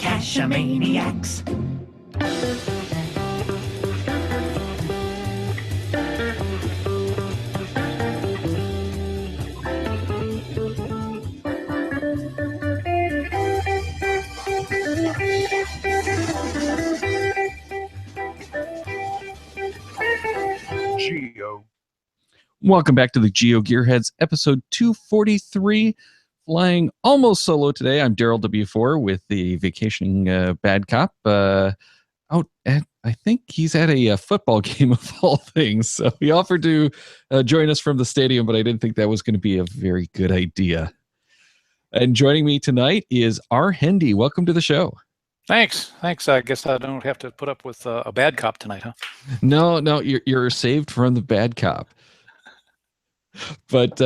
Geocachomaniacs. Welcome back to the GeoGearHeads, episode 243. Flying almost solo today. I'm Daryl W4 with the vacationing bad cop. Out at, I think he's at a football game of all things. So he offered to join us from the stadium, but I didn't think that was going to be a very good idea. And joining me tonight is rhendy. Welcome to the show. Thanks. I guess I don't have to put up with a bad cop tonight, huh? No, you're saved from the bad cop. But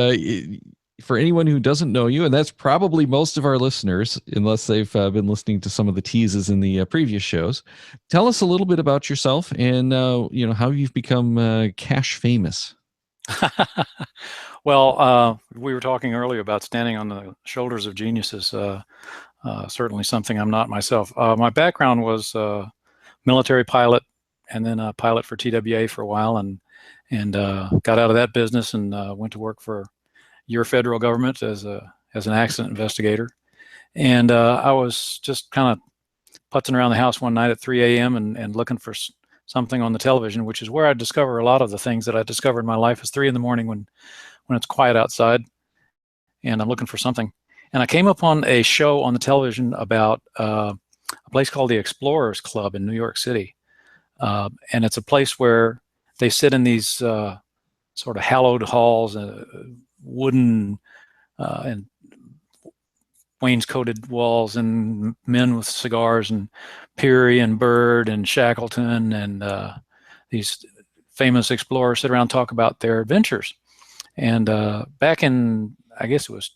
for anyone who doesn't know you, and that's probably most of our listeners, unless they've been listening to some of the teases in the previous shows, tell us a little bit about yourself and how you've become cache famous. Well, we were talking earlier about standing on the shoulders of geniuses. Certainly something I'm not myself. My background was military pilot, and then a pilot for TWA for a while, and got out of that business and went to work for your federal government as an accident investigator. And I was just kind of putzing around the house one night at 3 a.m. and looking for something on the television, which is where I discover a lot of the things that I discovered in my life. Is 3 in the morning when it's quiet outside, and I'm looking for something. And I came upon a show on the television about a place called the Explorers Club in New York City. And it's a place where they sit in these sort of hallowed halls, wooden and wainscoted walls, and men with cigars, and Peary and Bird and Shackleton and these famous explorers sit around and talk about their adventures. And back in, I guess it was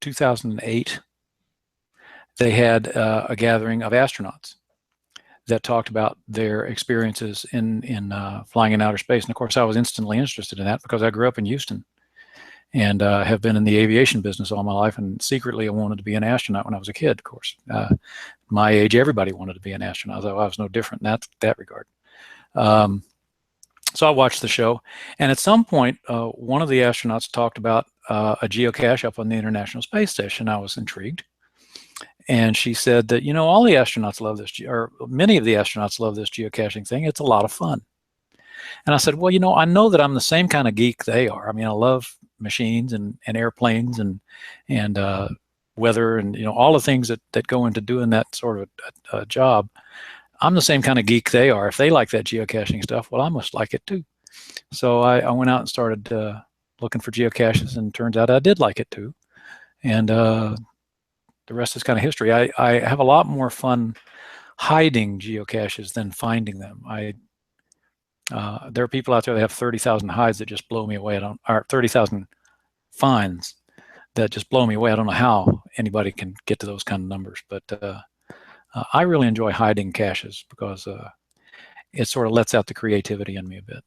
2008, they had a gathering of astronauts that talked about their experiences in flying in outer space. And of course, I was instantly interested in that because I grew up in Houston and have been in the aviation business all my life. And secretly, I wanted to be an astronaut when I was a kid, of course. My age, everybody wanted to be an astronaut, though I was no different in that regard. So I watched the show. And at some point, one of the astronauts talked about a geocache up on the International Space Station. I was intrigued. And she said that, all the astronauts love this, or many of the astronauts love this geocaching thing. It's a lot of fun. And I said, well, I know that I'm the same kind of geek they are. I mean, I love machines and airplanes and weather and, all the things that go into doing that sort of a job. I'm the same kind of geek they are. If they like that geocaching stuff, well, I must like it too. So I went out and started looking for geocaches, and it turns out I did like it too. And the rest is kind of history. I have a lot more fun hiding geocaches than finding them. There are people out there that have 30,000 hides that just blow me away. Or 30,000 finds that just blow me away. I don't know how anybody can get to those kind of numbers, but I really enjoy hiding caches because it sort of lets out the creativity in me a bit.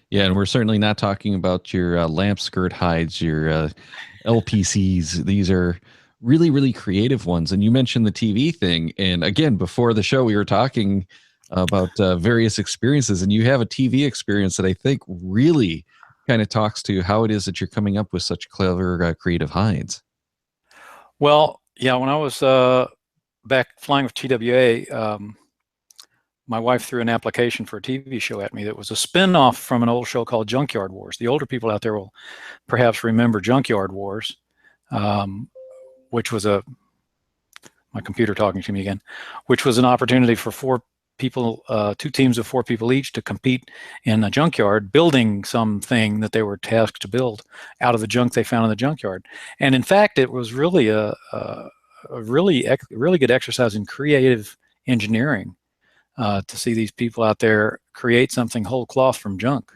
Yeah, and we're certainly not talking about your lamp skirt hides, your LPCs. These are really, really creative ones. And you mentioned the TV thing. And again, before the show, we were talking about various experiences, and you have a TV experience that I think really kind of talks to how it is that you're coming up with such clever, creative hides. Well, yeah, when I was back flying with TWA, my wife threw an application for a TV show at me that was a spin-off from an old show called Junkyard Wars. The older people out there will perhaps remember Junkyard Wars, which was my computer talking to me again, which was an opportunity for four people, two teams of four people each, to compete in a junkyard, building something that they were tasked to build out of the junk they found in the junkyard. And in fact, it was really a really good exercise in creative engineering to see these people out there create something whole cloth from junk.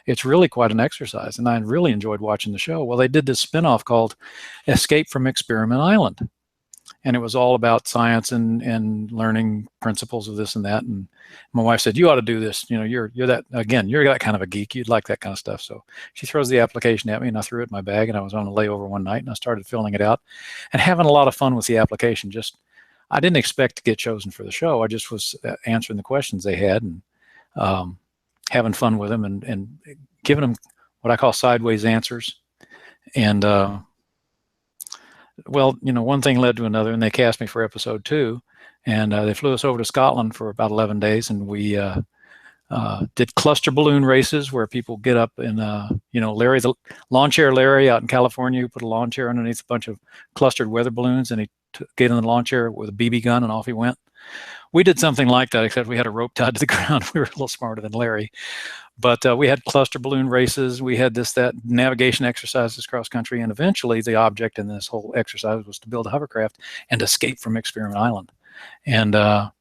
It's really quite an exercise, and I really enjoyed watching the show. Well, they did this spinoff called Escape from Experiment Island, and it was all about science and learning principles of this and that. And my wife said, "You ought to do this. You're that kind of a geek. You'd like that kind of stuff." So she throws the application at me, and I threw it in my bag. And I was on a layover one night, and I started filling it out and having a lot of fun with the application. I didn't expect to get chosen for the show. I just was answering the questions they had and having fun with them and giving them what I call sideways answers. And well, one thing led to another, and they cast me for episode 2, and they flew us over to Scotland for about 11 days, and we did cluster balloon races where people get up and, Larry, the lawn chair Larry out in California, who put a lawn chair underneath a bunch of clustered weather balloons, and he get in the lawn chair with a BB gun, and off he went. We did something like that, except we had a rope tied to the ground. We were a little smarter than Larry. But we had cluster balloon races. We had that navigation exercises cross country. And eventually the object in this whole exercise was to build a hovercraft and escape from Experiment Island. And it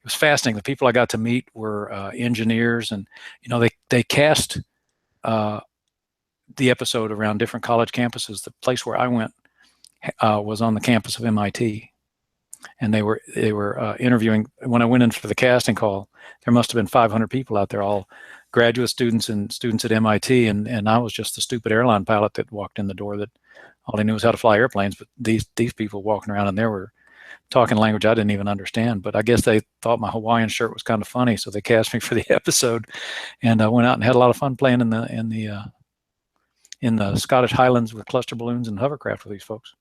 was fascinating. The people I got to meet were engineers. And, they cast the episode around different college campuses. The place where I went was on the campus of MIT. And they were interviewing. When I went in for the casting call, there must have been 500 people out there, all graduate students and students at MIT, and I was just the stupid airline pilot that walked in the door that all he knew was how to fly airplanes. But these people walking around and they were talking language I didn't even understand. But I guess they thought my Hawaiian shirt was kind of funny, so they cast me for the episode, and I went out and had a lot of fun playing in the Scottish Highlands with cluster balloons and hovercraft with these folks.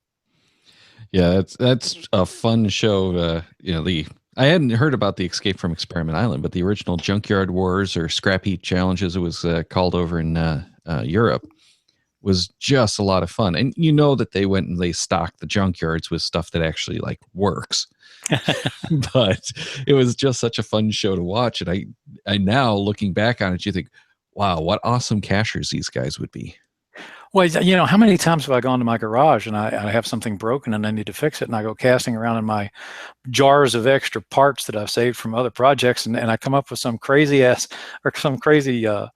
Yeah, that's a fun show. I hadn't heard about the Escape from Experiment Island, but the original Junkyard Wars or Scrap Heap Challenge, as it was called over in Europe, was just a lot of fun. And that they went and they stocked the junkyards with stuff that actually works. But it was just such a fun show to watch. And I now looking back on it, you think, wow, what awesome cashers these guys would be. Well, how many times have I gone to my garage and I have something broken and I need to fix it, and I go casting around in my jars of extra parts that I've saved from other projects, and I come up with some crazy idea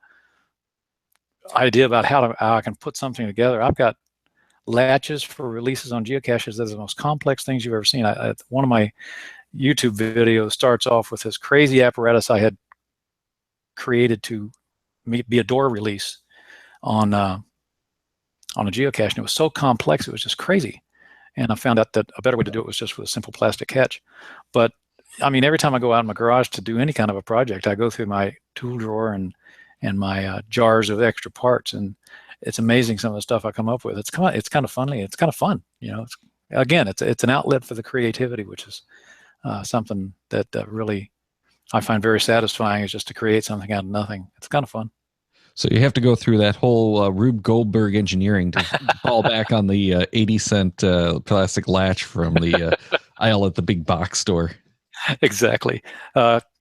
about how I can put something together. I've got latches for releases on geocaches that are the most complex things you've ever seen. One of my YouTube videos starts off with this crazy apparatus I had created to be a door release on a geocache, and it was so complex it was just crazy. And I found out that a better way to do it was just with a simple plastic catch. But I mean, every time I go out in my garage to do any kind of a project, I go through my tool drawer and my jars of extra parts, and it's amazing some of the stuff I come up with. It's kind of funny. It's kind of fun. It's an outlet for the creativity, which is something that really I find very satisfying, is just to create something out of nothing. It's kind of fun. So you have to go through that whole Rube Goldberg engineering to fall back on the 80-cent plastic latch from the aisle at the big box store. Exactly.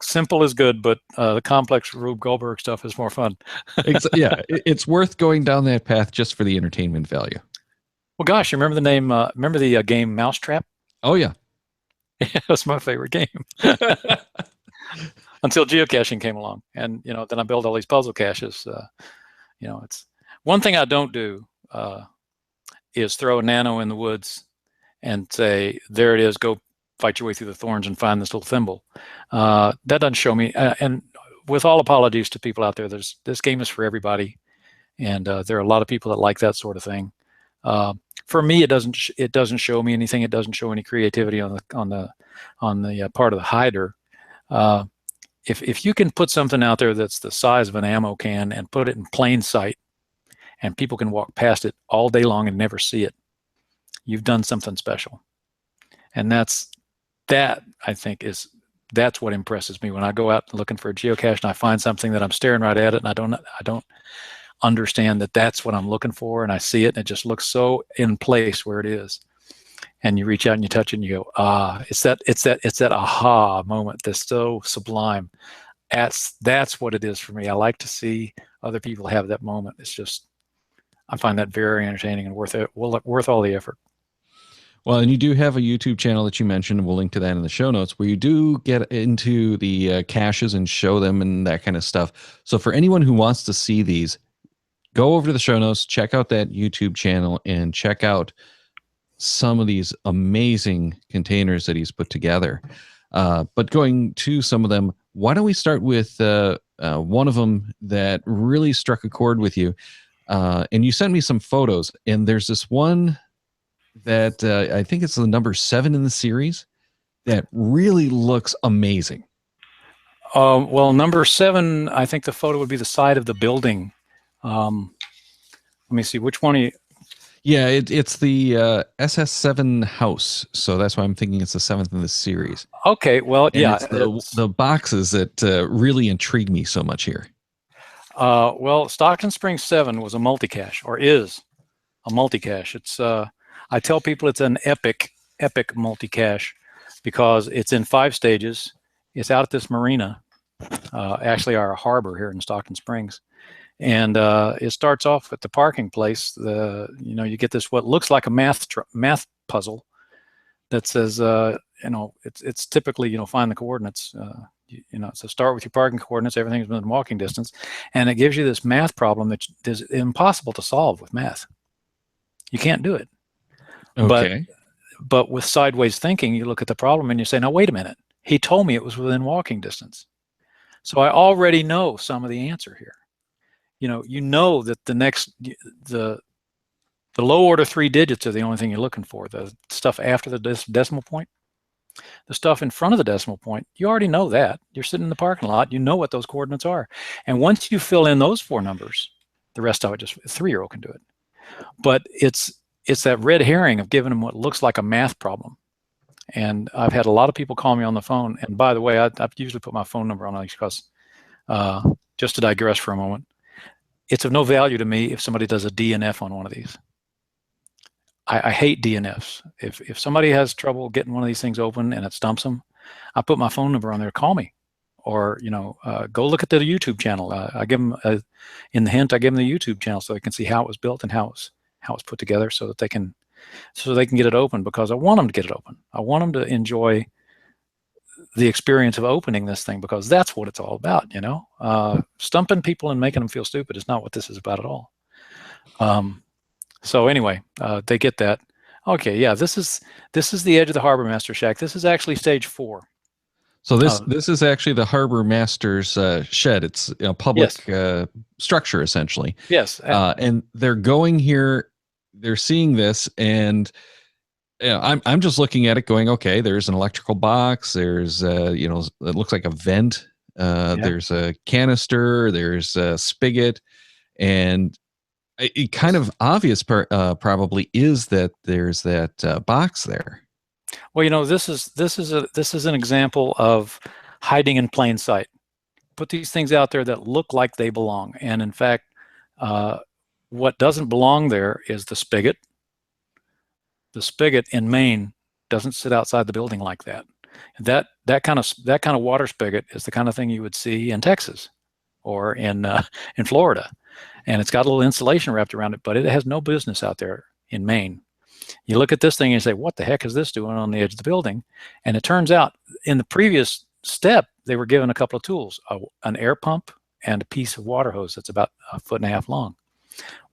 Simple is good, but the complex Rube Goldberg stuff is more fun. Yeah, it's worth going down that path just for the entertainment value. Well, gosh, you remember the name? Remember the game Mousetrap? Oh yeah, that's my favorite game. Until geocaching came along, and then I built all these puzzle caches. It's one thing I don't do is throw a nano in the woods and say, "There it is, go fight your way through the thorns and find this little thimble." That doesn't show me. And with all apologies to people out there, this game is for everybody, and there are a lot of people that like that sort of thing. For me, it doesn't show me anything. It doesn't show any creativity on the part of the hider. If you can put something out there that's the size of an ammo can and put it in plain sight, and people can walk past it all day long and never see it, you've done something special. And that I think that's what impresses me when I go out looking for a geocache and I find something that I'm staring right at it, and I don't understand that that's what I'm looking for, and I see it and it just looks so in place where it is. And you reach out and you touch it and you go, it's that aha moment that's so sublime. That's what it is for me. I like to see other people have that moment. It's just, I find that very entertaining and worth all the effort. Well, and you do have a YouTube channel that you mentioned, and we'll link to that in the show notes, where you do get into the caches and show them and that kind of stuff. So for anyone who wants to see these, go over to the show notes, check out that YouTube channel, and check out some of these amazing containers that he's put together. But going to some of them, why don't we start with one of them that really struck a chord with you? And you sent me some photos, and there's this one that I think it's the number 7 in the series that really looks amazing. Well, number 7, I think the photo would be the side of the building. Let me see, which one are you? Yeah, it's the SS7 house, so that's why I'm thinking it's the 7th in the series. Okay, well, And yeah, it's the boxes that really intrigue me so much here. well, Stockton Springs 7 was a multicache, or is a multicache. It's I tell people it's an epic multicache because it's in 5 stages. It's out at this marina, actually our harbor here in Stockton Springs, and it starts off at the parking place. You get this what looks like a math puzzle that says it's typically find the coordinates. So start with your parking coordinates. Everything's within walking distance, and it gives you this math problem that is impossible to solve with math. You can't do it. Okay. But with sideways thinking, you look at the problem and you say, now wait a minute. He told me it was within walking distance. So I already know some of the answer here. You know that the low order 3 digits are the only thing you're looking for. The stuff after the decimal point, the stuff in front of the decimal point, you already know that. You're sitting in the parking lot, you know what those coordinates are. And once you fill in those 4 numbers, the rest of it, just a 3-year-old can do it. But it's that red herring of giving them what looks like a math problem. And I've had a lot of people call me on the phone. And by the way, I've usually put my phone number on these because just to digress for a moment, it's of no value to me if somebody does a DNF on one of these. I hate DNFs. If somebody has trouble getting one of these things open and it stumps them, I put my phone number on there. Call me, or go look at the YouTube channel. I give them in the hint. I give them the YouTube channel so they can see how it was built and how it's put together, so that they can get it open, because I want them to get it open. I want them to enjoy the experience of opening this thing, because that's what it's all about. Stumping people and making them feel stupid is not what this is about at all. So anyway, they get that. Okay, yeah, this is the edge of the Harbor Master Shack. This is actually stage 4. So this is actually the Harbor Master's shed. It's a public structure, essentially. Yes. And they're going here. They're seeing this, and I'm just looking at it, going, okay, there's an electrical box. There's it looks like a vent. There's a canister. There's a spigot, and it kind of obvious probably is that there's that box there. Well, this is an example of hiding in plain sight. Put these things out there that look like they belong, and in fact, what doesn't belong there is the spigot. The spigot in Maine doesn't sit outside the building like that. That kind of water spigot is the kind of thing you would see in Texas or in Florida, and it's got a little insulation wrapped around it, but it has no business out there in Maine. You look at this thing and you say, what the heck is this doing on the edge of the building? And it turns out in the previous step, they were given a couple of tools, an air pump and a piece of water hose that's about 1.5 feet long,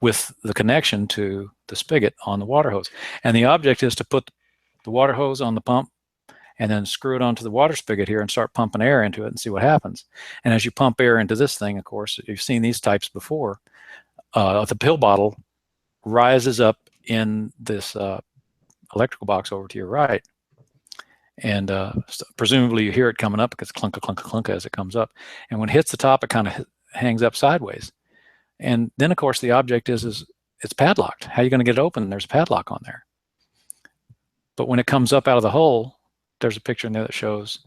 with the connection to the spigot on the water hose. And the object is to put the water hose on the pump and then screw it onto the water spigot here and start pumping air into it and see what happens. And as you pump air into this thing, of course, you've seen these types before, the pill bottle rises up in this electrical box over to your right. And presumably you hear it coming up because clunk, clunk, clunk as it comes up. And when it hits the top, it kind of hangs up sideways. And then, of course, the object is it's padlocked. How are you going to get it open? There's a padlock on there. But when it comes up out of the hole, there's a picture in there that shows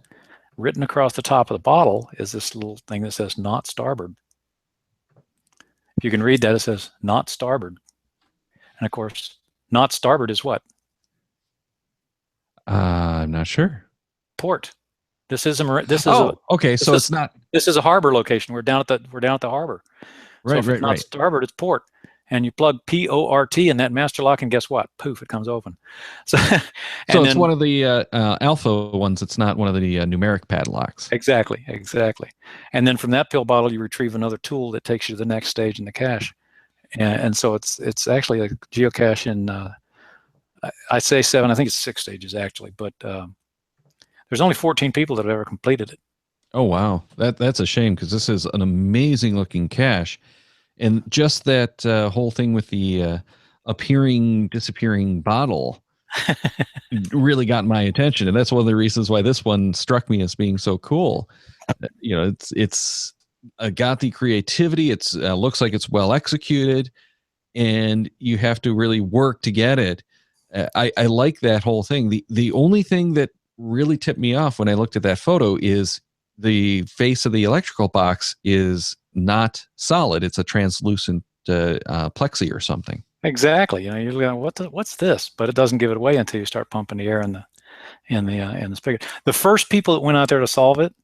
written across the top of the bottle is this little thing that says not starboard. If you can read that, it says not starboard. And of course, not starboard is what? I'm not sure. Port. This is a This is a harbor location. We're down at the harbor. Right, so if it's not starboard, it's port. And you plug P-O-R-T in that master lock, and guess what? Poof, it comes open. So it's one of the alpha ones. It's not one of the numeric padlocks. Exactly. And then from that pill bottle, you retrieve another tool that takes you to the next stage in the cache. And so it's actually a geocache in, I say 7, I think it's 6 stages actually, but there's only 14 people that have ever completed it. Oh, wow. That's a shame, because this is an amazing looking cache. And just that whole thing with the appearing, disappearing bottle, really got my attention, and that's one of the reasons why this one struck me as being so cool. You know, it's got the creativity. It's looks like it's well executed, and you have to really work to get it. I like that whole thing. The only thing that really tipped me off when I looked at that photo is the face of the electrical box is not solid. It's a translucent plexi or something. Exactly. You know, you're going, what's this? But it doesn't give it away until you start pumping the air in the spigot. The first people that went out there to solve it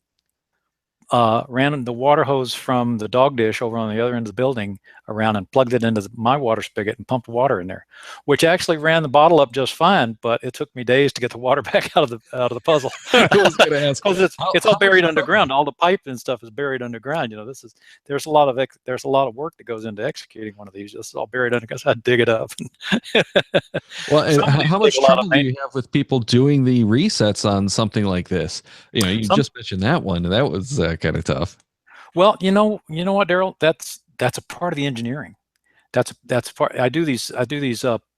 ran the water hose from the dog dish over on the other end of the building around and plugged it into my water spigot and pumped water in there, which actually ran the bottle up just fine. But it took me days to get the water back out of the puzzle. I was going to ask, because it's all buried underground. All the pipe and stuff is buried underground. You know, there's a lot of work that goes into executing one of these. This is all buried under. Because I dig it up. Well, and how much trouble do you have with people doing the resets on something like this? You know, you just mentioned that one. That was kind of tough. Well, you know what, Daryl? That's a part of the engineering. That's part. I do these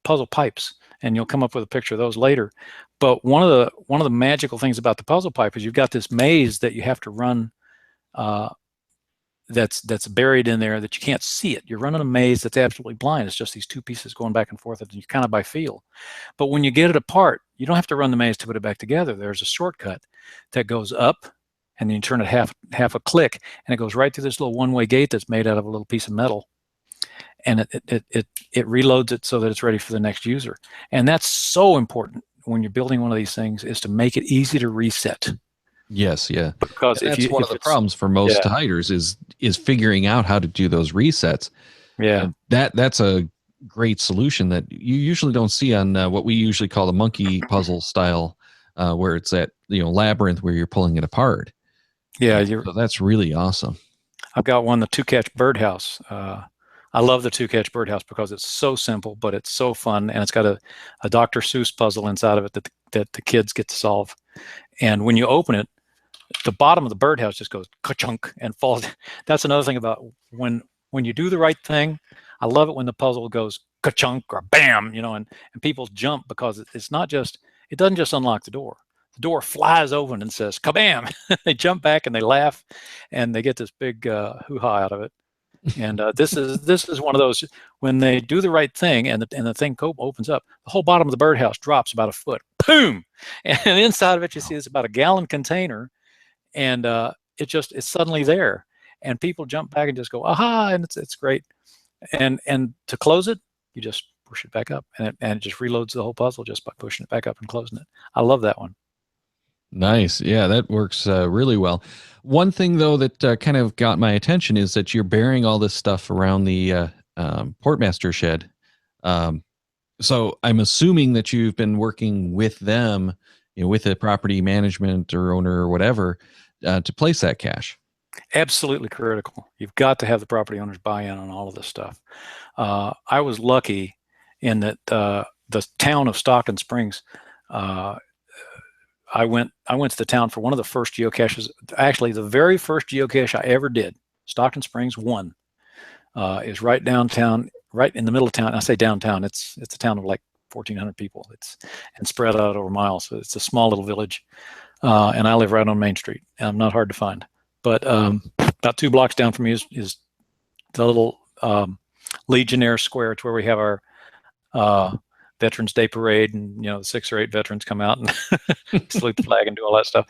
puzzle pipes, and you'll come up with a picture of those later. But one of the magical things about the puzzle pipe is you've got this maze that you have to run. That's buried in there that you can't see it. You're running a maze that's absolutely blind. It's just these two pieces going back and forth, and you kind of by feel. But when you get it apart, you don't have to run the maze to put it back together. There's a shortcut that goes up, and then you turn it half a click, and it goes right through this little one-way gate that's made out of a little piece of metal, and it reloads it so that it's ready for the next user. And that's so important when you're building one of these things, is to make it easy to reset. Yes, yeah. Because that's one of the problems for most hiders is figuring out how to do those resets. Yeah, that's a great solution that you usually don't see on what we usually call the monkey puzzle style, where it's at labyrinth where you're pulling it apart. Yeah, so that's really awesome. I've got one, the two-catch birdhouse. I love the two-catch birdhouse because it's so simple, but it's so fun, and it's got a Dr. Seuss puzzle inside of it that the kids get to solve. And when you open it, the bottom of the birdhouse just goes ka-chunk and falls. That's another thing about when you do the right thing. I love it when the puzzle goes ka-chunk or bam, and people jump, because it's not just, it doesn't just unlock the door. The door flies open and says kabam. They jump back and they laugh, and they get this big hoo-ha out of it. And this is one of those, when they do the right thing and the thing opens up, the whole bottom of the birdhouse drops about a foot. Boom! And inside of it, you see it's about a gallon container, and it's suddenly there, and people jump back and just go aha, and it's great. And to close it, you just push it back up, and it just reloads the whole puzzle just by pushing it back up and closing it. I love that one. Nice. Yeah, that works really well. One thing, though, that kind of got my attention is that you're burying all this stuff around the Portmaster shed. So I'm assuming that you've been working with them, with the property management or owner or whatever, to place that cache. Absolutely critical. You've got to have the property owners buy in on all of this stuff. I was lucky in that the town of Stockton Springs, I went to the town for one of the first geocaches. Actually, the very first geocache I ever did, Stockton Springs 1, is right downtown, right in the middle of town. I say downtown. It's a town of like 1,400 people. And spread out over miles. So it's a small little village, and I live right on Main Street. And I'm not hard to find. But about 2 blocks down from me is the little Legionnaire Square. It's where we have our Veterans Day parade, and the 6 or 8 veterans come out and salute the flag and do all that stuff.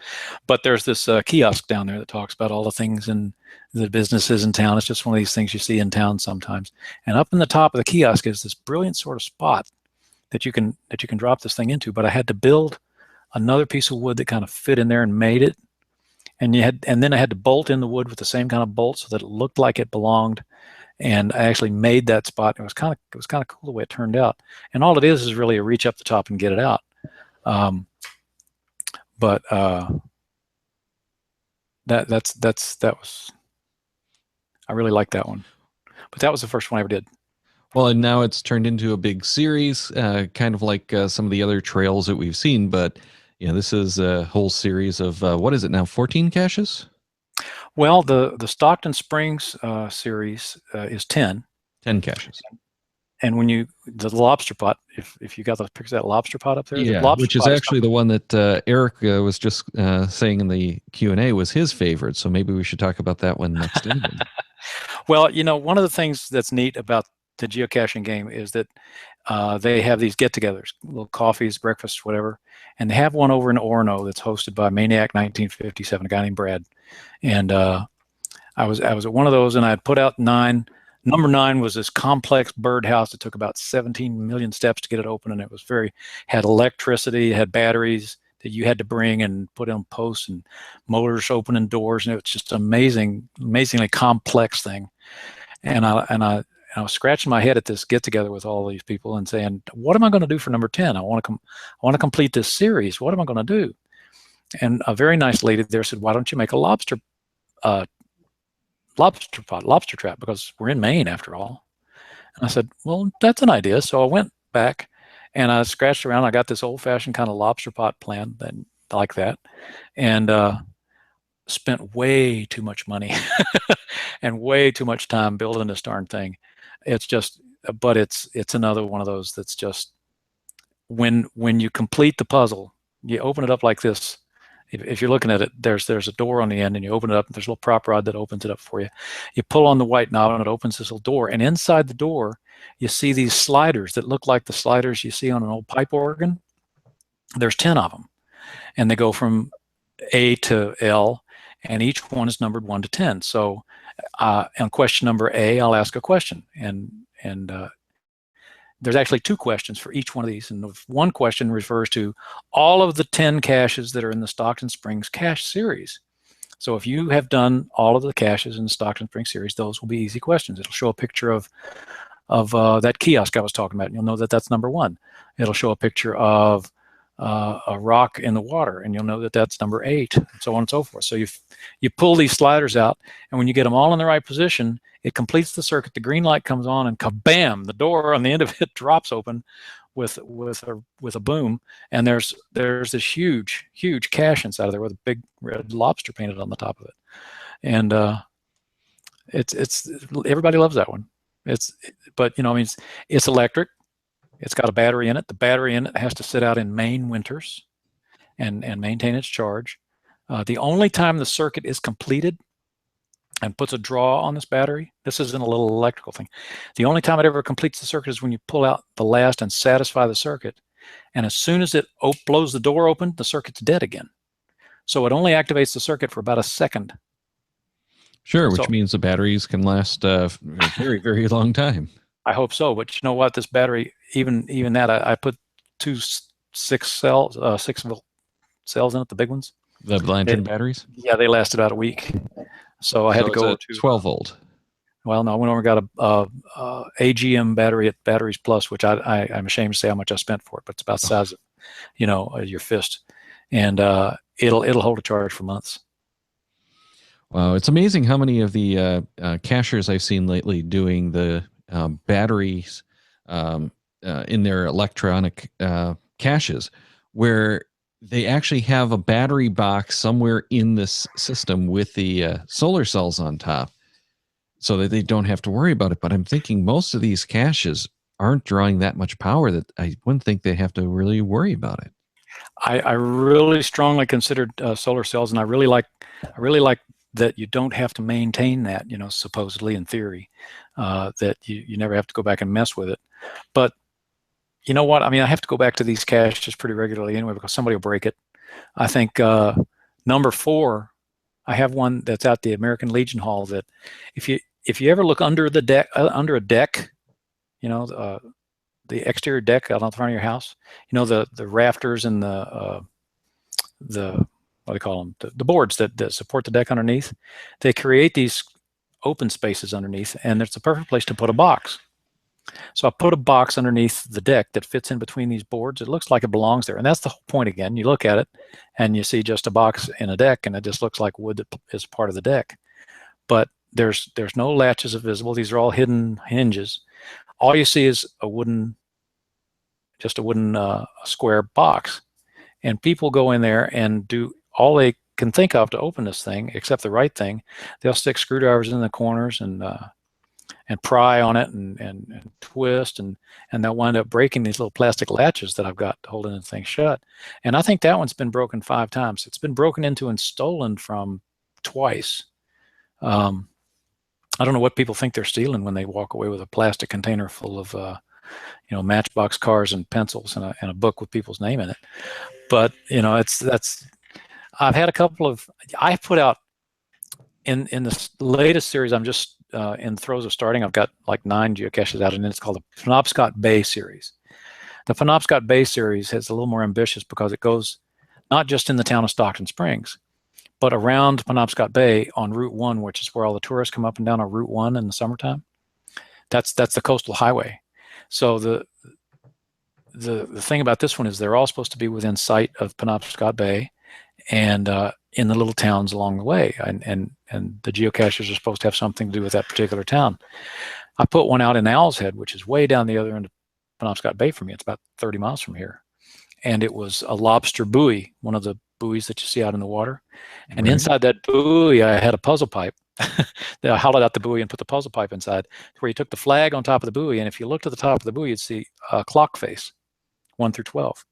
But there's this kiosk down there that talks about all the things and the businesses in town. It's just one of these things you see in town sometimes. And up in the top of the kiosk is this brilliant sort of spot that you can drop this thing into. But I had to build another piece of wood that kind of fit in there and made it. And then I had to bolt in the wood with the same kind of bolt so that it looked like it belonged. And I actually made that spot. It was kind of cool the way it turned out. And all it is really a reach up the top and get it out. But that was, I really liked that one. But that was the first one I ever did. Well, and now it's turned into a big series, kind of like some of the other trails that we've seen. But this is a whole series of what is it now? 14 caches. Well, the Stockton Springs series is 10. 10 caches. And when the lobster pot, if you got the picture of that lobster pot up there, the Yeah, lobster which is pot is actually the one that Eric was just saying in the Q&A was his favorite. So maybe we should talk about that one next in. Well, one of the things that's neat about the geocaching game is that they have these get-togethers, little coffees, breakfasts, whatever, and they have one over in Orono that's hosted by Maniac 1957, a guy named Brad. And I was at one of those, and I had put out 9. Number 9 was this complex birdhouse that took about 17 million steps to get it open, and it was had electricity, had batteries that you had to bring and put on posts and motors opening doors, and it was just amazingly complex thing. And I was scratching my head at this get together with all these people and saying, what am I going to do for number 10? I want to complete this series. What am I going to do? And a very nice lady there said, why don't you make a lobster trap, because we're in Maine after all. And I said, well, that's an idea. So I went back and I scratched around. I got this old-fashioned kind of lobster pot plan like that, and spent way too much money and way too much time building this darn thing. But it's another one of those that's just, when you complete the puzzle, you open it up like this. If you're looking at it, there's a door on the end, and you open it up, and there's a little prop rod that opens it up for you. You pull on the white knob, and it opens this little door. And inside the door, you see these sliders that look like the sliders you see on an old pipe organ. There's 10 of them, and they go from A to L, and each one is numbered 1 to 10. So on question number A, I'll ask a question, and there's actually 2 questions for each one of these. And the one question refers to all of the 10 caches that are in the Stockton Springs cache series. So if you have done all of the caches in the Stockton Springs series, those will be easy questions. It'll show a picture of that kiosk I was talking about, and you'll know that that's number 1. It'll show a picture of a rock in the water, and you'll know that that's number 8, and so on and so forth. So you pull these sliders out, and when you get them all in the right position, it completes the circuit. The green light comes on, and kabam! The door on the end of it drops open with a boom, and there's this huge cache inside of there with a big red lobster painted on the top of it, and it's everybody loves that one. But it's electric. It's got a battery in it. The battery in it has to sit out in Maine winters and maintain its charge. The only time the circuit is completed and puts a draw on this battery, this isn't a little electrical thing. The only time it ever completes the circuit is when you pull out the last and satisfy the circuit. And as soon as it blows the door open, the circuit's dead again. So it only activates the circuit for about a second. Sure, which means the batteries can last a very, very long time. I hope so, but you know what? This battery, even that, I put 2 6 volt cells in it, the big ones. The lantern batteries? Yeah, they lasted about a week. So I had to go to 12 volt. Well, no, I went over and got a AGM battery at Batteries Plus, which I'm ashamed to say how much I spent for it, but it's about the size of, your fist, and it'll hold a charge for months. Wow, it's amazing how many of the cachers I've seen lately doing the batteries in their electronic caches, where they actually have a battery box somewhere in this system with the solar cells on top, so that they don't have to worry about it. But I'm thinking most of these caches aren't drawing that much power that I wouldn't think they have to really worry about it. I really strongly considered solar cells, and I really like that you don't have to maintain that, supposedly in theory, that you never have to go back and mess with it. But you know what? I mean, I have to go back to these caches pretty regularly anyway, because somebody will break it. I think number 4, I have one that's at the American Legion Hall that if you ever look under the deck, under a deck, the exterior deck out on the front of your house, the rafters and the what do they call them? The boards that support the deck underneath, they create these open spaces underneath, and it's a perfect place to put a box. So I put a box underneath the deck that fits in between these boards. It looks like it belongs there, and that's the whole point. Again, you look at it, and you see just a box in a deck, and it just looks like wood that is part of the deck. But there's no latches visible. These are all hidden hinges. All you see is just a wooden square box, and people go in there and do all they can think of to open this thing, except the right thing. They'll stick screwdrivers in the corners and and pry on it and twist, and they'll wind up breaking these little plastic latches that I've got holding the thing shut. And I think that one's been broken 5 times. It's been broken into and stolen from twice. I don't know what people think they're stealing when they walk away with a plastic container full of Matchbox cars and pencils and a book with people's name in it. But I've had a couple of, I put out in the latest series, I'm just in the throes of starting. I've got like 9 geocaches out, and it's called the Penobscot Bay series. The Penobscot Bay series is a little more ambitious because it goes not just in the town of Stockton Springs, but around Penobscot Bay on Route 1, which is where all the tourists come up and down on Route 1 in the summertime. That's the coastal highway. So the thing about this one is they're all supposed to be within sight of Penobscot Bay and in the little towns along the way. And the geocachers are supposed to have something to do with that particular town. I put one out in Owl's Head, which is way down the other end of Penobscot Bay from me. It's about 30 miles from here. And it was a lobster buoy, one of the buoys that you see out in the water. And inside that buoy, I had a puzzle pipe. I hollowed out the buoy and put the puzzle pipe inside, where you took the flag on top of the buoy, and if you looked at the top of the buoy, you'd see a clock face, 1 through 12.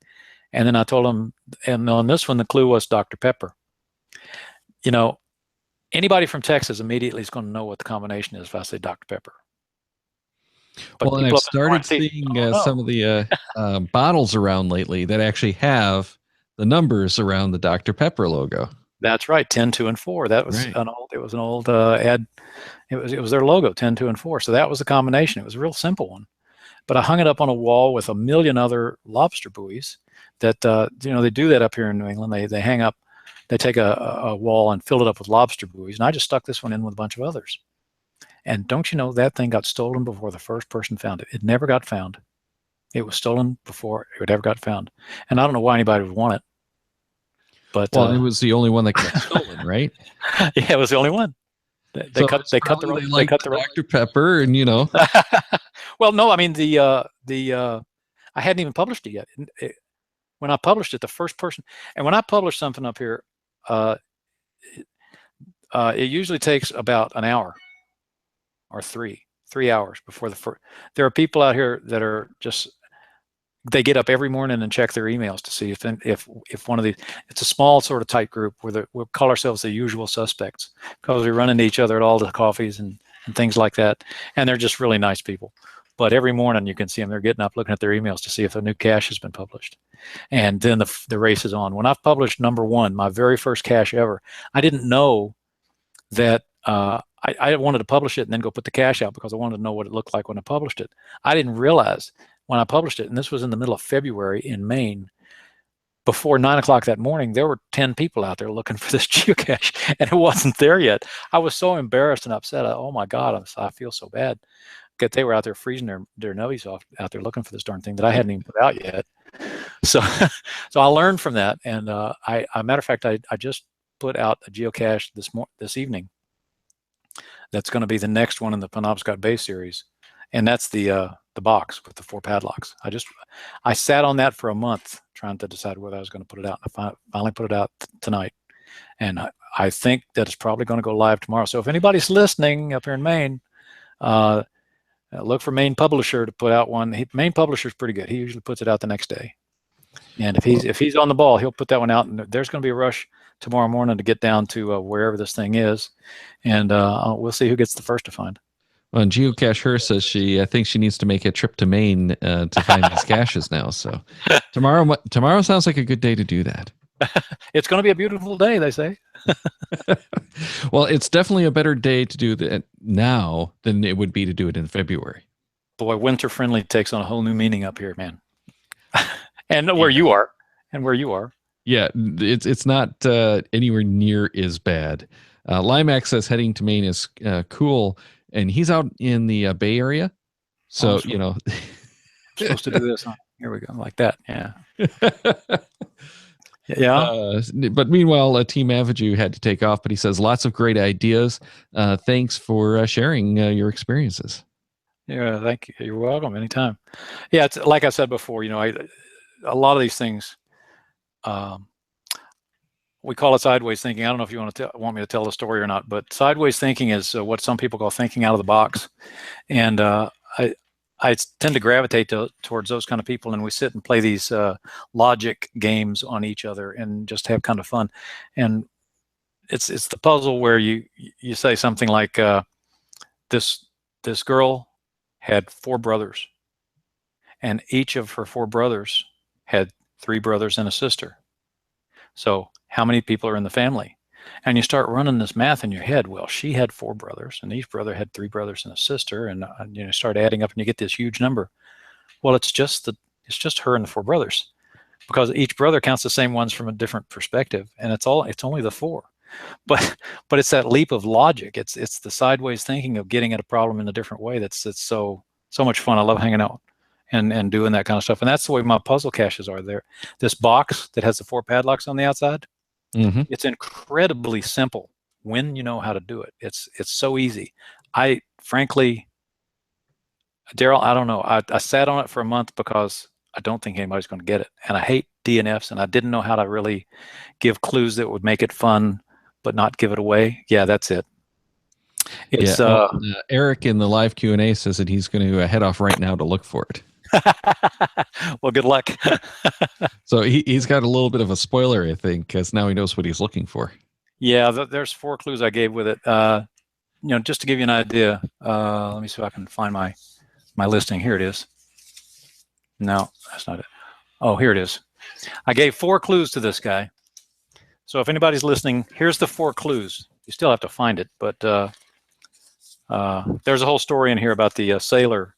And then I told them, and on this one, the clue was Dr. Pepper. Anybody from Texas immediately is going to know what the combination is if I say Dr. Pepper. But well, and I've started seeing some of the bottles around lately that actually have the numbers around the Dr. Pepper logo. That's right, 10, 2, and 4. That was right. It was an old ad. It was their logo, 10, 2, and 4. So that was the combination. It was a real simple one. But I hung it up on a wall with a million other lobster buoys that, they do that up here in New England. They hang up, they take a wall and fill it up with lobster buoys. And I just stuck this one in with a bunch of others. And don't you know, that thing got stolen before the first person found it. It never got found. It was stolen before it ever got found. And I don't know why anybody would want it. But it was the only one that got stolen, right? Yeah, it was the only one. They cut the Dr. Pepper, and Well, no, I mean I hadn't even published it yet. When I published it, the first person, and when I publish something up here, it usually takes about an hour or 3 hours before the first. There are people out here that are just, they get up every morning and check their emails to see if one of these, it's a small sort of tight group where we'll call ourselves the usual suspects because we run into each other at all the coffees and things like that. And they're just really nice people. But every morning you can see them, they're getting up looking at their emails to see if a new cache has been published. And then the race is on. When I've published number 1, my very first cache ever, I didn't know that I wanted to publish it and then go put the cache out because I wanted to know what it looked like when I published it. I didn't realize when I published it, and this was in the middle of February in Maine, before 9 o'clock that morning, there were 10 people out there looking for this geocache, and it wasn't there yet. I was so embarrassed and upset. Oh my God, I feel so bad. Because they were out there freezing their nubbies off out there looking for this darn thing that I hadn't even put out yet. So I learned from that, and matter of fact, I just put out a geocache this evening. That's going to be the next one in the Penobscot Bay series, and that's the box with the 4 padlocks. I sat on that for a month trying to decide whether I was going to put it out. I finally put it out tonight, and I think that it's probably going to go live tomorrow. So if anybody's listening up here in Maine, look for Maine Publisher to put out one. Maine Publisher is pretty good. He usually puts it out the next day, and if he's on the ball, he'll put that one out. And there's going to be a rush tomorrow morning to get down to wherever this thing is, and we'll see who gets the first to find. Well, and Geocache Her says I think she needs to make a trip to Maine to find these caches now. So tomorrow sounds like a good day to do that. It's going to be a beautiful day, they say. Well, it's definitely a better day to do that now than it would be to do it in February. Boy, winter friendly takes on a whole new meaning up here, man. And where you are. Yeah, it's not anywhere near as bad. Limax says heading to Maine is cool, and he's out in the Bay Area. So, I'm supposed to do this. Huh? Here we go, like that. Yeah. Yeah. But meanwhile, Team Aviju had to take off, but he says lots of great ideas. Thanks for sharing your experiences. Yeah, thank you. You're welcome. Anytime. Yeah, it's like I said before, a lot of these things, we call it sideways thinking. I don't know if you want me to tell the story or not, but sideways thinking is what some people call thinking out of the box. And I tend to gravitate towards those kind of people, and we sit and play these logic games on each other and just have kind of fun. And it's the puzzle where you say something like, this girl had 4 brothers, and each of her 4 brothers had 3 brothers and a sister. So how many people are in the family? And you start running this math in your head. Well, she had 4 brothers, and each brother had 3 brothers and a sister, and start adding up, and you get this huge number. Well, it's just her and the 4 brothers, because each brother counts the same ones from a different perspective, and it's only the 4. But it's that leap of logic. It's the sideways thinking of getting at a problem in a different way. It's so much fun. I love hanging out and doing that kind of stuff. And that's the way my puzzle caches are there. This box that has the 4 padlocks on the outside, it's incredibly simple when you know how to do it. It's so easy. Frankly, Daryl, I don't know. I sat on it for a month because I don't think anybody's going to get it. And I hate DNFs, and I didn't know how to really give clues that would make it fun but not give it away. Yeah, that's it. It's Eric in the live Q&A says that he's going to head off right now to look for it. Well, good luck. So he's got a little bit of a spoiler, I think, because now he knows what he's looking for. Yeah, there's 4 clues I gave with it. Just to give you an idea, let me see if I can find my listing. Here it is. No, that's not it. Oh, here it is. I gave 4 clues to this guy. So if anybody's listening, here's the 4 clues. You still have to find it, but there's a whole story in here about the sailor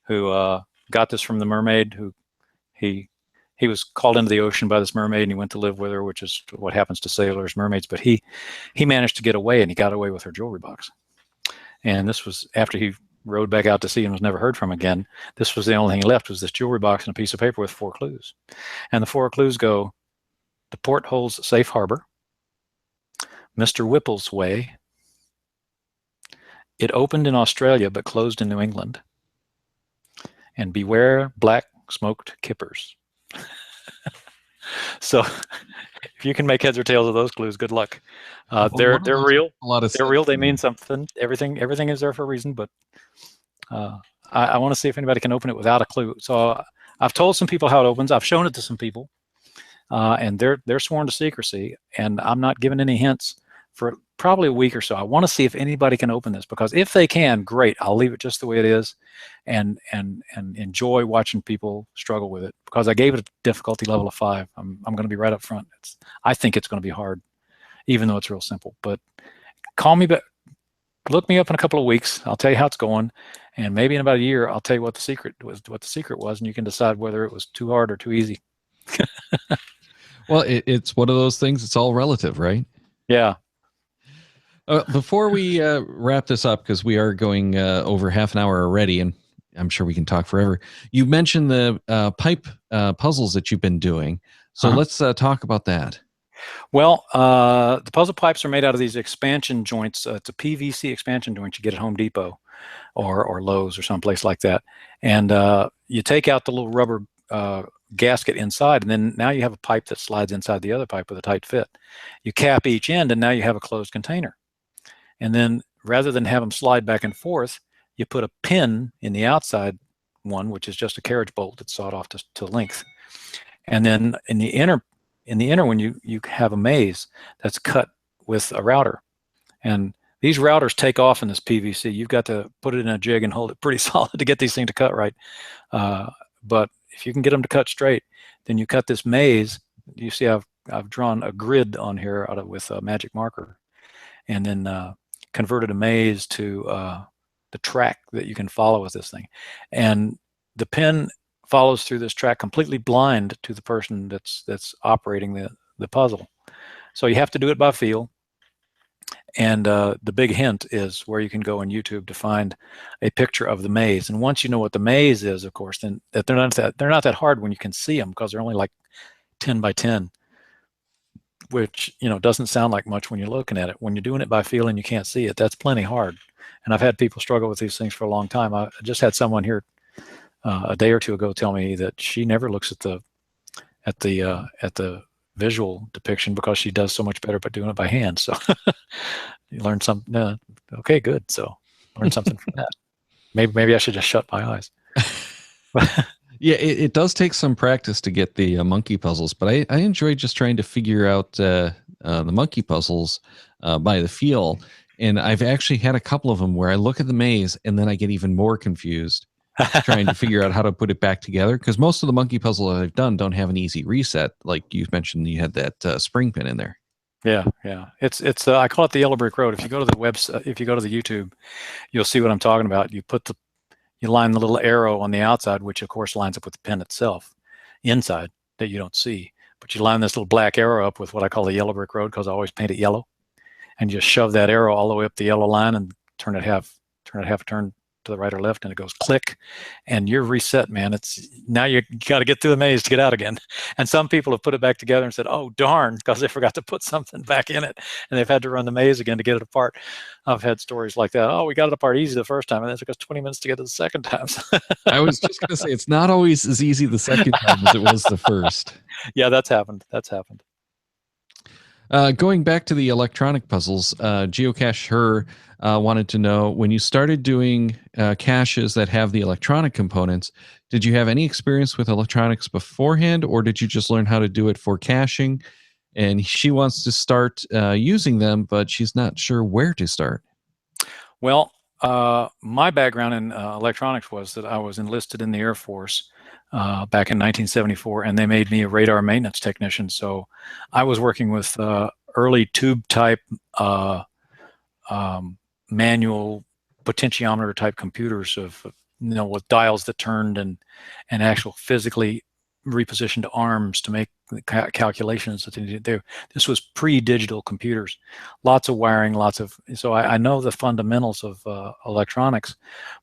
who got this from the mermaid. Who he was called into the ocean by this mermaid, and he went to live with her, which is what happens to sailors, mermaids. But he managed to get away, and he got away with her jewelry box. And this was after he rode back out to sea and was never heard from again. This was the only thing he left, was this jewelry box and a piece of paper with 4 clues. And the 4 clues go: the port hole's safe harbor, Mr. Whipple's way, it opened in Australia but closed in New England, and beware black smoked kippers. So if you can make heads or tails of those clues, good luck. They're real. They're real. They mean something. Everything is there for a reason, but I want to see if anybody can open it without a clue. So I've told some people how it opens. I've shown it to some people, and they're sworn to secrecy, and I'm not giving any hints for probably a week or so. I want to see if anybody can open this, because if they can, great. I'll leave it just the way it is, and enjoy watching people struggle with it, because I gave it a difficulty level of 5. I'm going to be right up front. I think it's going to be hard, even though it's real simple. But call me back. Look me up in a couple of weeks. I'll tell you how it's going, and maybe in about a year, I'll tell you what the secret was, and you can decide whether it was too hard or too easy. Well, it's one of those things. It's all relative, right? Yeah. Before we wrap this up, because we are going over half an hour already, and I'm sure we can talk forever. You mentioned the pipe puzzles that you've been doing, so let's talk about that. Well, the puzzle pipes are made out of these expansion joints. It's a PVC expansion joint you get at Home Depot or Lowe's or someplace like that, and you take out the little rubber gasket inside, and then now you have a pipe that slides inside the other pipe with a tight fit. You cap each end, and now you have a closed container. And then rather than have them slide back and forth, you put a pin in the outside one, which is just a carriage bolt that's sawed off to length. And then in the inner one, you have a maze that's cut with a router. And these routers take off in this PVC. You've got to put it in a jig and hold it pretty solid to get these things to cut right. But if you can get them to cut straight, then you cut this maze. You see I've drawn a grid on here with a magic marker, and then converted a maze to the track that you can follow with this thing. And the pin follows through this track completely blind to the person that's operating the puzzle. So you have to do it by feel. And the big hint is where you can go on YouTube to find a picture of the maze. And once you know what the maze is, of course, then they're not that hard when you can see them, because they're only like 10 by 10. Which, doesn't sound like much when you're looking at it. When you're doing it by feeling, you can't see it. That's plenty hard. And I've had people struggle with these things for a long time. I just had someone here a day or two ago tell me that she never looks at the visual depiction because she does so much better by doing it by hand. So you learn something. Okay, good. So learn something from that. Maybe I should just shut my eyes. Yeah, it does take some practice to get the monkey puzzles, but I enjoy just trying to figure out the monkey puzzles by the feel. And I've actually had a couple of them where I look at the maze and then I get even more confused trying to figure out how to put it back together. Because most of the monkey puzzles I've done don't have an easy reset. Like you mentioned, you had that spring pin in there. Yeah, yeah. It's I call it the yellow brick road. If you go to the website, if you go to the YouTube, you'll see what I'm talking about. You line the little arrow on the outside, which of course lines up with the pin itself inside that you don't see. But you line this little black arrow up with what I call the yellow brick road, because I always paint it yellow, and you just shove that arrow all the way up the yellow line and turn it half a turn to the right or left, and it goes click, and you're reset, man. It's now you got to get through the maze to get out again. And some people have put it back together and said, oh darn, because they forgot to put something back in it, and they've had to run the maze again to get it apart. I've had stories like that. Oh, we got it apart easy the first time, and it took us 20 minutes to get it the second time. I was just going to say, it's not always as easy the second time as it was the first. Yeah, that's happened. That's happened. Going back to the electronic puzzles, Geocache Her wanted to know, when you started doing caches that have the electronic components, did you have any experience with electronics beforehand, or did you just learn how to do it for caching? And she wants to start using them, but she's not sure where to start. Well, my background in electronics was that I was enlisted in the Air Force back in 1974, and they made me a radar maintenance technician. So I was working with early tube type manual potentiometer type computers of, with dials that turned and actual physically repositioned arms to make the calculations that they needed to do. This was pre-digital computers, lots of wiring, so I know the fundamentals of electronics,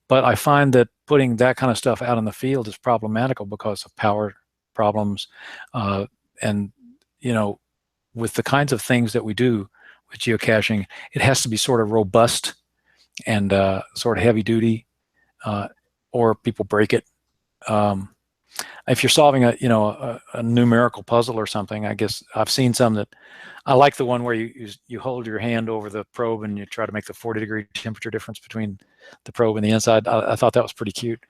but I find that putting that kind of stuff out in the field is problematical because of power problems, and with the kinds of things that we do with geocaching, it has to be sort of robust and sort of heavy duty, or people break it. If you're solving a numerical puzzle or something, I guess I've seen some that I like. The one where you hold your hand over the probe and you try to make the 40-degree temperature difference between the probe and the inside. I thought that was pretty cute.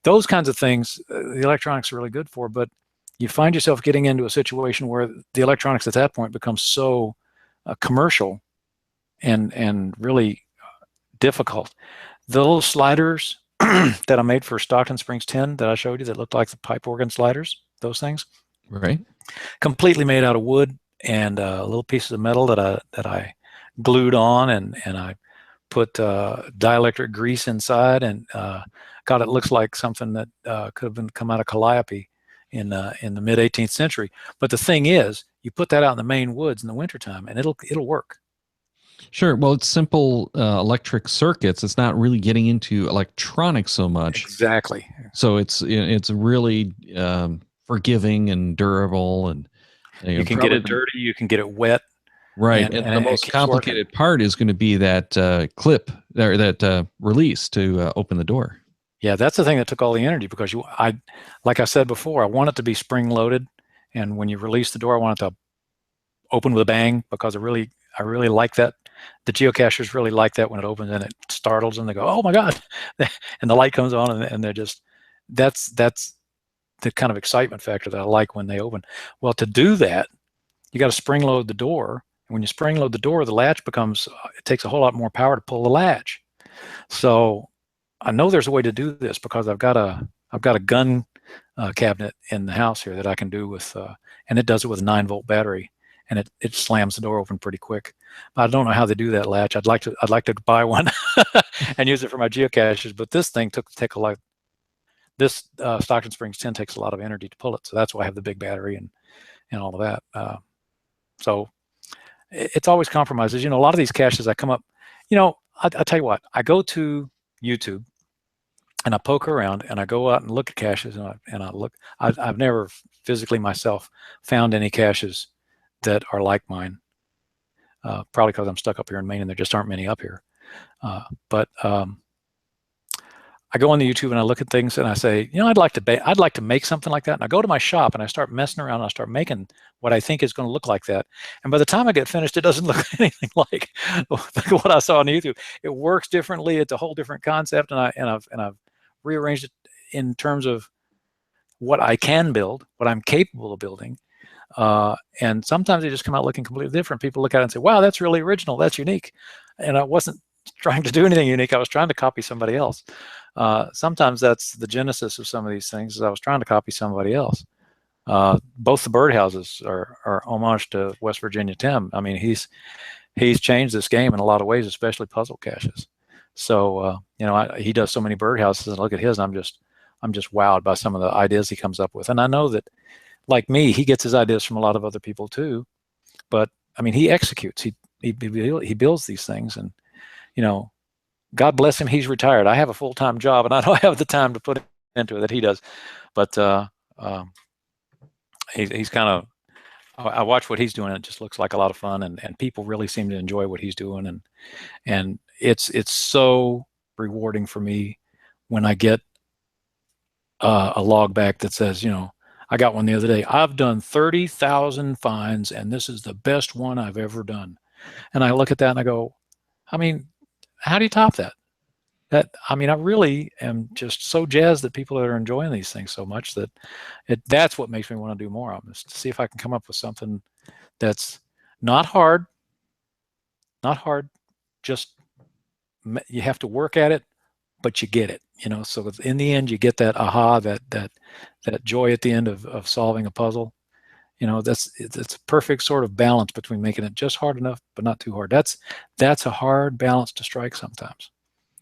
Those kinds of things, the electronics are really good for, but you find yourself getting into a situation where the electronics at that point becomes so commercial and really difficult. The little sliders that I made for Stockton Springs 10 that I showed you that looked like the pipe organ sliders, those things, right? Completely made out of wood and little pieces of metal that I glued on, and I put dielectric grease inside, and God, it looks like something that could have come out of Calliope in the mid 18th century. But the thing is, you put that out in the Maine woods in the wintertime, and it'll work. Sure. Well, it's simple electric circuits. It's not really getting into electronics so much. Exactly. So it's really forgiving and durable, and you can get it dirty. You can get it wet. Right. And the most complicated part is going to be that clip or that release to open the door. Yeah, that's the thing that took all the energy, because like I said before, I want it to be spring loaded, and when you release the door, I want it to open with a bang, because I really like that. The geocachers really like that when it opens and it startles them. They go, "Oh my God!" and the light comes on, and they're just that's the kind of excitement factor that I like when they open. Well, to do that, you got to spring load the door. And when you spring load the door, the latch it takes a whole lot more power to pull the latch. So I know there's a way to do this, because I've got a gun cabinet in the house here that I can do with, and it does it with a 9-volt battery, and it slams the door open pretty quick. But I don't know how they do that latch. I'd like to buy one and use it for my geocaches. But this thing take a lot. This Stockton Springs 10 takes a lot of energy to pull it, so that's why I have the big battery and all of that. So it's always compromises. A lot of these caches I come up. I tell you what, I go to YouTube and I poke around and I go out and look at caches, and I look. I've never physically myself found any caches that are like mine. Probably because I'm stuck up here in Maine and there just aren't many up here. But I go on the YouTube and I look at things and I say, I'd like to make something like that. And I go to my shop and I start messing around and I start making what I think is going to look like that. And by the time I get finished, it doesn't look anything like what I saw on YouTube. It works differently. It's a whole different concept, and I've rearranged it in terms of what I can build, what I'm capable of building. And sometimes they just come out looking completely different. People look at it and say, wow, that's really original. That's unique. And I wasn't trying to do anything unique. I was trying to copy somebody else. Sometimes that's the genesis of some of these things, is I was trying to copy somebody else. Both the birdhouses are homage to West Virginia Tim. I mean, he's changed this game in a lot of ways, especially puzzle caches. So he does so many birdhouses, and look at his, and I'm just wowed by some of the ideas he comes up with. And I know that, like me, he gets his ideas from a lot of other people too. But I mean, he executes. He builds these things, and God bless him, he's retired. I have a full-time job, and I don't have the time to put into it that he does. But he's kind of, I watch what he's doing, and it just looks like a lot of fun, and people really seem to enjoy what he's doing, and it's so rewarding for me when I get a log back that says, I got one the other day. I've done 30,000 finds, and this is the best one I've ever done. And I look at that and I go, I mean, how do you top that? I really am just so jazzed that people are enjoying these things so much that that's what makes me want to do more of them, is to see if I can come up with something that's not hard, just you have to work at it, but you get it, so in the end you get that aha, that joy at the end of solving a puzzle. It's a perfect sort of balance between making it just hard enough but not too hard. That's a hard balance to strike sometimes.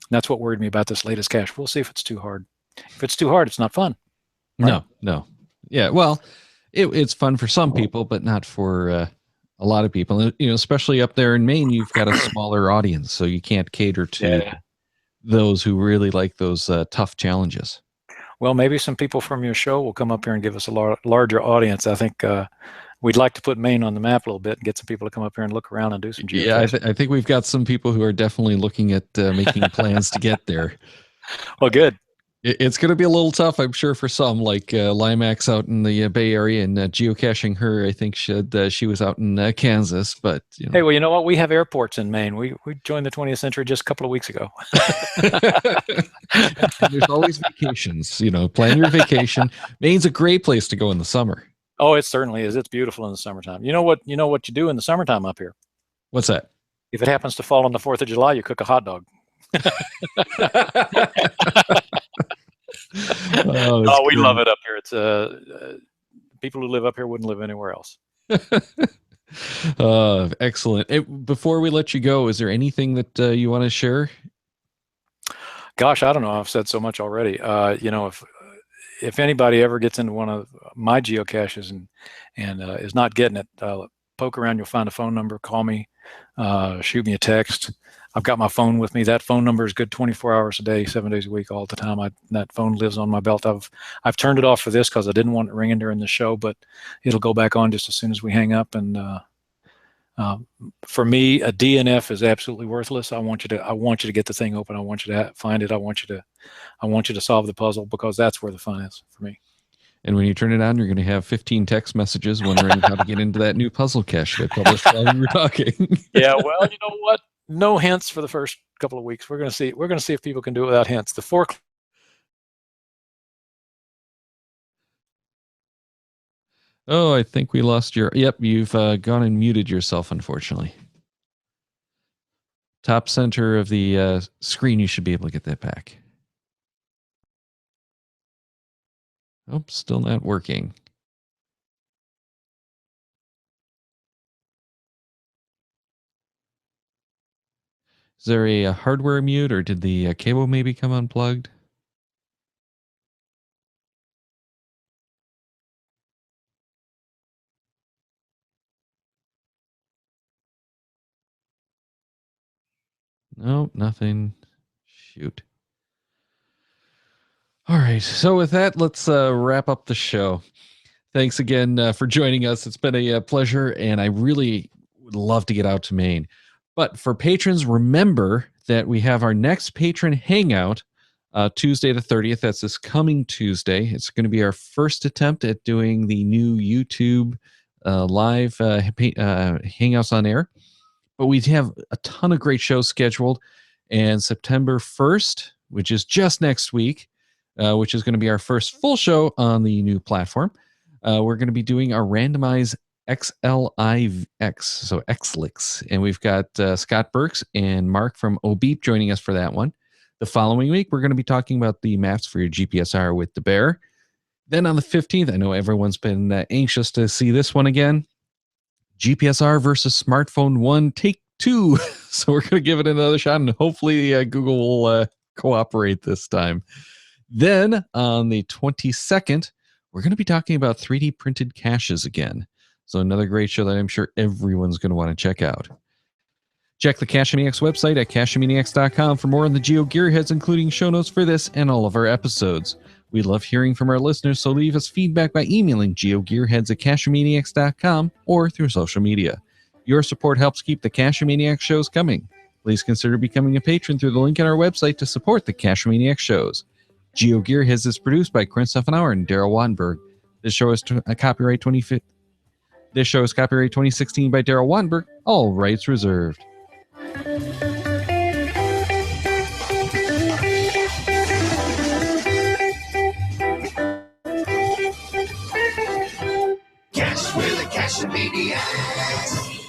And that's what worried me about this latest cache. We'll see if it's too hard. If it's too hard, it's not fun. Right? No. Yeah, well, it's fun for some people, but not for a lot of people. Especially up there in Maine, you've got a smaller audience, so you can't cater to those who really like those tough challenges. Well, maybe some people from your show will come up here and give us a larger audience. I think we'd like to put Maine on the map a little bit and get some people to come up here and look around and do some geocaching. Yeah, I think we've got some people who are definitely looking at making plans to get there. Well, good. It's going to be a little tough, I'm sure, for some, like Limax out in the Bay Area, and geocaching her, I think she was out in Kansas. But hey, well, you know what? We have airports in Maine. We joined the 20th century just a couple of weeks ago. There's always vacations. Plan your vacation. Maine's a great place to go in the summer. Oh, it certainly is. It's beautiful in the summertime. You know what you do in the summertime up here? What's that? If it happens to fall on the 4th of July, you cook a hot dog. Oh, we love it up here. It's people who live up here wouldn't live anywhere else. Excellent. Before we let you go, is there anything that you want to share? Gosh, I don't know. I've said so much already. If anybody ever gets into one of my geocaches and is not getting it, poke around. You'll find a phone number. Call me. Shoot me a text. I've got my phone with me. That phone number is good 24 hours a day, 7 days a week, all the time. That phone lives on my belt. I've turned it off for this because I didn't want it ringing during the show, but it'll go back on just as soon as we hang up. And for me, a DNF is absolutely worthless. I want you to get the thing open. I want you to find it. I want you to solve the puzzle, because that's where the fun is for me. And when you turn it on, you're going to have 15 text messages wondering how to get into that new puzzle cache I published while we were talking. Yeah, well, you know what? No hints for the first couple of weeks. We're going to see. We're going to see if people can do it without hints. The 4. Oh, I think we lost your. Yep, you've gone and muted yourself, unfortunately. Top center of the screen, you should be able to get that back. Oh, still not working. Is there a hardware mute, or did the cable maybe come unplugged? No, nothing. Shoot. All right. So with that, let's wrap up the show. Thanks again for joining us. It's been a pleasure, and I really would love to get out to Maine. But for patrons, remember that we have our next patron hangout Tuesday the 30th. That's this coming Tuesday. It's going to be our first attempt at doing the new YouTube live Hangouts on Air. But we have a ton of great shows scheduled. And September 1st, which is just next week, which is going to be our first full show on the new platform, we're going to be doing our randomized XLIX, so XLIX. And we've got Scott Burks and Mark from OBEEP joining us for that one. The following week, we're going to be talking about the maps for your GPSR with the Bear. Then on the 15th, I know everyone's been anxious to see this one again. GPSR versus Smartphone 1, Take 2. So we're going to give it another shot, and hopefully Google will cooperate this time. Then on the 22nd, we're going to be talking about 3D printed caches again. So another great show that I'm sure everyone's going to want to check out. Check the Cachemaniacs website at cachemaniacs.com for more on the GeoGearHeads, including show notes for this and all of our episodes. We love hearing from our listeners, so leave us feedback by emailing geogearheads@cachemaniacs.com or through social media. Your support helps keep the Cachemaniacs shows coming. Please consider becoming a patron through the link on our website to support the Cachemaniacs shows. GeoGearHeads is produced by Corinne Steffenauer and Daryl Wattenberg. This show is copyright 2016 by Daryl Wattenberg. All rights reserved. Cash with the Cachemaniacs.